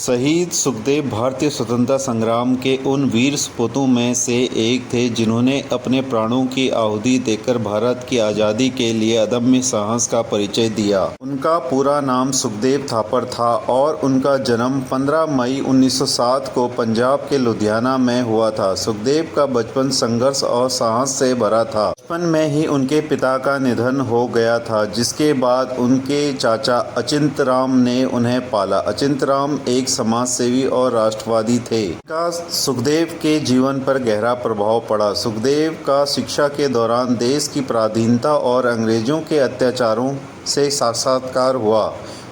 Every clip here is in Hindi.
शहीद सुखदेव भारतीय स्वतंत्रता संग्राम के उन वीर सपूतों में से एक थे जिन्होंने अपने प्राणों की आहुति देकर भारत की आज़ादी के लिए अदम्य साहस का परिचय दिया। उनका पूरा नाम सुखदेव थापर था और उनका जन्म 15 मई 1907 को पंजाब के लुधियाना में हुआ था। सुखदेव का बचपन संघर्ष और साहस से भरा था। बचपन में ही उनके पिता का निधन हो गया था, जिसके बाद उनके चाचा अचिंतराम ने उन्हें पाला। अचिंतराम एक समाज सेवी और राष्ट्रवादी थे। इनका सुखदेव के जीवन पर गहरा प्रभाव पड़ा। सुखदेव का शिक्षा के दौरान देश की पराधीनता और अंग्रेजों के अत्याचारों से साक्षात्कार हुआ।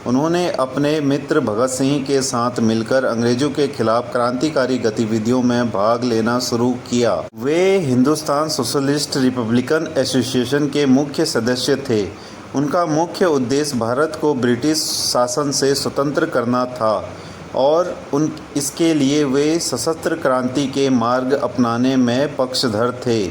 उन्होंने अपने मित्र भगत सिंह के साथ मिलकर अंग्रेजों के खिलाफ क्रांतिकारी गतिविधियों में भाग लेना शुरू किया। वे हिंदुस्तान सोशलिस्ट रिपब्लिकन एसोसिएशन के मुख्य सदस्य थे। उनका मुख्य उद्देश्य भारत को ब्रिटिश शासन से स्वतंत्र करना था और इसके लिए वे सशस्त्र क्रांति के मार्ग अपनाने में पक्षधर थे।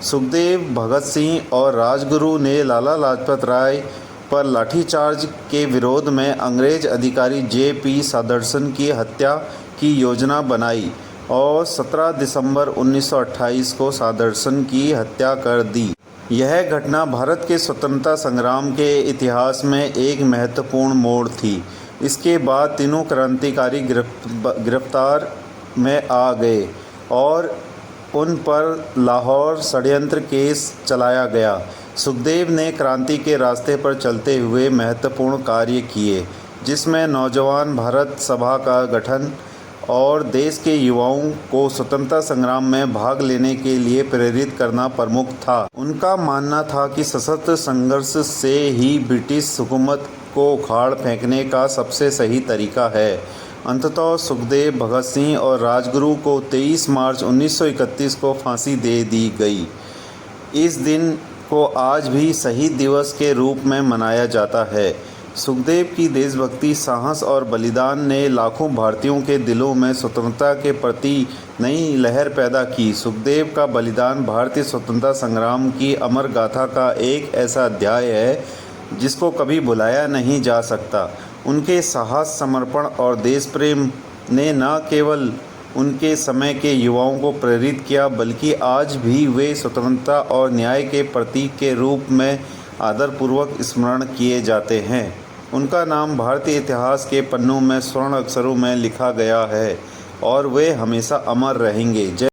सुखदेव, भगत सिंह और राजगुरु ने लाला लाजपत राय पर लाठीचार्ज के विरोध में अंग्रेज अधिकारी J.P. सादरसन की हत्या की योजना बनाई और 17 दिसंबर 1928 को सादरसन की हत्या कर दी। यह घटना भारत के स्वतंत्रता संग्राम के इतिहास में एक महत्वपूर्ण मोड़ थी। इसके बाद तीनों क्रांतिकारी गिरफ्तार में आ गए और उन पर लाहौर षड्यंत्र केस चलाया गया। सुखदेव ने क्रांति के रास्ते पर चलते हुए महत्वपूर्ण कार्य किए, जिसमें नौजवान भारत सभा का गठन और देश के युवाओं को स्वतंत्रता संग्राम में भाग लेने के लिए प्रेरित करना प्रमुख था। उनका मानना था कि सशस्त्र संघर्ष से ही ब्रिटिश हुकूमत को उखाड़ फेंकने का सबसे सही तरीका है। अंततः सुखदेव, भगत सिंह और राजगुरु को 23 मार्च 1931 को फांसी दे दी गई। इस दिन को आज भी शहीद दिवस के रूप में मनाया जाता है। सुखदेव की देशभक्ति, साहस और बलिदान ने लाखों भारतीयों के दिलों में स्वतंत्रता के प्रति नई लहर पैदा की। सुखदेव का बलिदान भारतीय स्वतंत्रता संग्राम की अमर गाथा का एक ऐसा अध्याय है जिसको कभी भुलाया नहीं जा सकता। उनके साहस, समर्पण और देश प्रेम ने न केवल उनके समय के युवाओं को प्रेरित किया, बल्कि आज भी वे स्वतंत्रता और न्याय के प्रतीक के रूप में आदरपूर्वक स्मरण किए जाते हैं। उनका नाम भारतीय इतिहास के पन्नों में स्वर्ण अक्षरों में लिखा गया है और वे हमेशा अमर रहेंगे। जय